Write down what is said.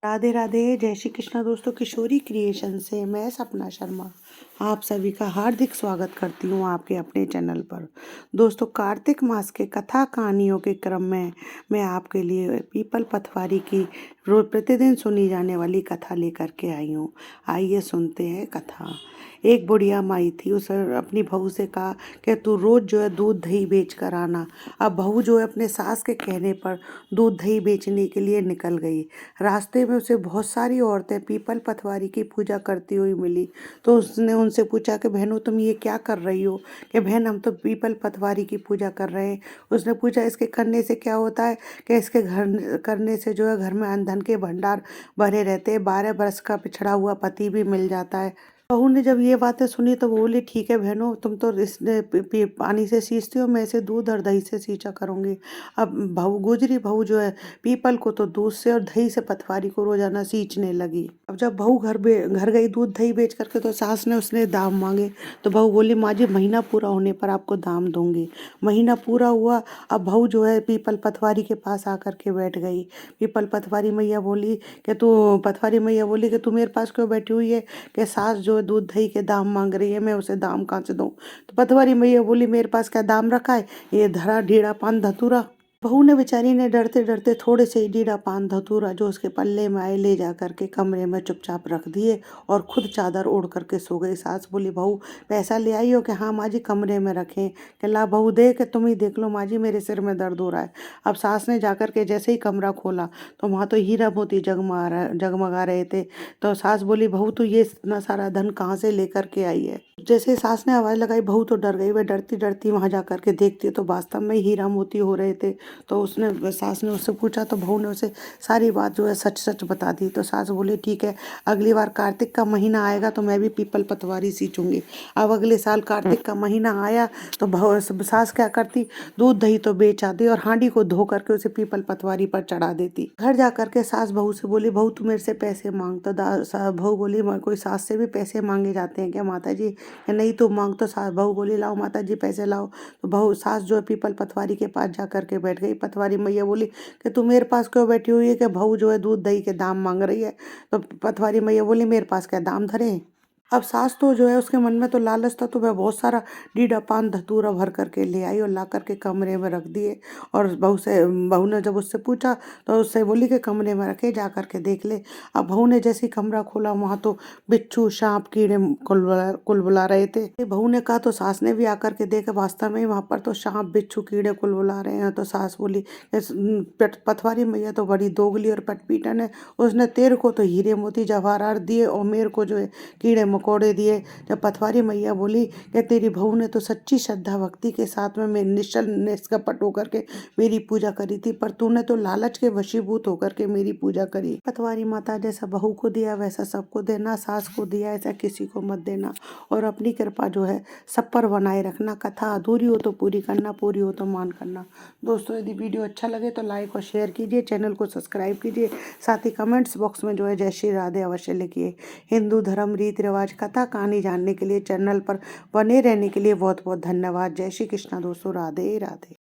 राधे राधे, जय श्री कृष्णा दोस्तों। किशोरी क्रिएशन से मैं सपना शर्मा आप सभी का हार्दिक स्वागत करती हूँ आपके अपने चैनल पर। दोस्तों, कार्तिक मास के कथा कहानियों के क्रम में मैं आपके लिए पीपल पथवारी की रोज प्रतिदिन सुनी जाने वाली कथा लेकर के आई हूँ। आइए सुनते हैं कथा। एक बुढ़िया माई थी। उसे अपनी बहू से कहा कि तू रोज जो है दूध दही बेच कर आना। अब बहू जो है अपने सास के कहने पर दूध दही बेचने के लिए निकल गई। रास्ते में उसे बहुत सारी औरतें पीपल पथवारी की पूजा करती हुई मिली। तो उसने उनसे पूछा कि बहनों, तुम ये क्या कर रही हो? कि बहन, हम तो पीपल पथवारी की पूजा कर रहे हैं। उसने पूछा, इसके करने से क्या होता है? कि इसके घर करने से जो है घर में अन्न धन के भंडार भरे रहते हैं, 12 बरस का पिछड़ा हुआ पति भी मिल जाता है। बहू ने जब ये बातें सुनी तो बोली, ठीक है बहनों, तुम तो इस पानी से सींचती हो, मैं इसे दूध और दही से सींचा करूँगी। अब बहू जो है पीपल को तो दूध से और दही से पथवारी को रोजाना सींचने लगी। अब जब बहू घर गई दूध दही बेच करके, तो सास ने उसने दाम मांगे। तो बहू बोली, माँ जी, महीना पूरा होने पर आपको दाम दूंगी। महीना पूरा हुआ। अब बहू जो है पीपल पथवारी के पास आकर के बैठ गई। पथवारी मैया बोली कि तू मेरे पास क्यों बैठी हुई है? कि सास जो है दूध दही के दाम मांग रही है, मैं उसे दाम कहाँ से दूँ? तो पटवारी मैया बोली, मेरे पास क्या दाम रखा है? ये धरा ढीड़ा पान धतूरा। बहू ने बेचारी ने डरते डरते थोड़े से ही डीडा पान धतूरा जो उसके पल्ले में आए ले जा करके कमरे में चुपचाप रख दिए और खुद चादर ओढ़ करके सो गई। सास बोली, बहू पैसा ले आई हो? कि हाँ माँ जी, कमरे में रखें। कि ला बहू, दे के तुम ही देख लो माँ जी, मेरे सिर में दर्द हो रहा है। अब सास ने जाकर के जैसे ही कमरा खोला तो वहाँ तो हीरा मोती जगमगा रहे थे। तो सास बोली, बहू तू ये इतना सारा धन कहाँ से लेकर के आई है? जैसे सास ने आवाज़ लगाई, बहू तो डर गई। वह डरती डरती वहाँ जा करके देखती तो वास्तव में हीरा मोती हो रहे थे। तो उसने सास ने उससे पूछा तो बहू ने उसे सारी बात जो है सच सच बता दी। तो सास बोली, ठीक है, अगली बार कार्तिक का महीना आएगा तो मैं भी पीपल पतवारी सींचूंगी। अब अगले साल कार्तिक का महीना आया तो सास क्या करती, दूध दही तो बेच आती और हांडी को धो करके उसे पीपल पतवारी पर चढ़ा देती। घर जा करके सास बहू से बोली, बहू तू मेरे से पैसे मांग। तो बहू बोली, कोई सास से भी पैसे मांगे जाते हैं क्या माता जी? नहीं तू मांग। तो बहू बोली, लाओ माता जी पैसे लाओ। तो बहू सास जो है पीपल पथवारी के पास जा करके बैठ गई। पथवारी मैया बोली कि तू मेरे पास क्यों बैठी हुई है? कि बहू जो है दूध दही के दाम मांग रही है। तो पथवारी मैया बोली, मेरे पास क्या दाम धरे? अब सास तो जो है उसके मन में तो लालच था, तो वह बहुत सारा डीडा पान धतूरा भर करके ले आई और ला करके कमरे में रख दिए। और बहू ने जब उससे पूछा तो उससे बोली कि कमरे में रखे, जा करके देख ले। अब बहू ने जैसे ही कमरा खोला वहाँ तो बिच्छू सांप कीड़े कुलबुला रहे थे। बहू ने कहा तो सास ने भी आकर के देखा, वास्तव में वहाँ पर तो सांप बिच्छू कीड़े कुलबुला रहे हैं। तो सास बोली, पथवारी मैया तो बड़ी दोगली और पटपीटन है। उसने तेरे को तो हीरे मोती जवाहरात दिए और मेरे को जो है कीड़े मकोड़े दिए। जब पथवारी मैया बोली कि तेरी बहू ने तो सच्ची श्रद्धा भक्ति के साथ में मैं निश्चल निष्कपट होकर के मेरी पूजा करी थी, पर तूने तो लालच के वशीभूत होकर के मेरी पूजा करी। पथवारी माता, जैसा बहू को दिया वैसा सबको देना, सास को दिया ऐसा किसी को मत देना, और अपनी कृपा जो है सब पर बनाए रखना। कथा अधूरी हो तो पूरी करना, पूरी हो तो मान करना। दोस्तों, यदि वीडियो अच्छा लगे तो लाइक और शेयर कीजिए, चैनल को सब्सक्राइब कीजिए, साथ ही कमेंट्स बॉक्स में जो है जय श्री राधे अवश्य लिखिए। हिंदू धर्म रीति रिवाज कथा कहानी जानने के लिए चैनल पर बने रहने के लिए बहुत बहुत धन्यवाद। जय श्री कृष्णा दोस्तों, राधे राधे।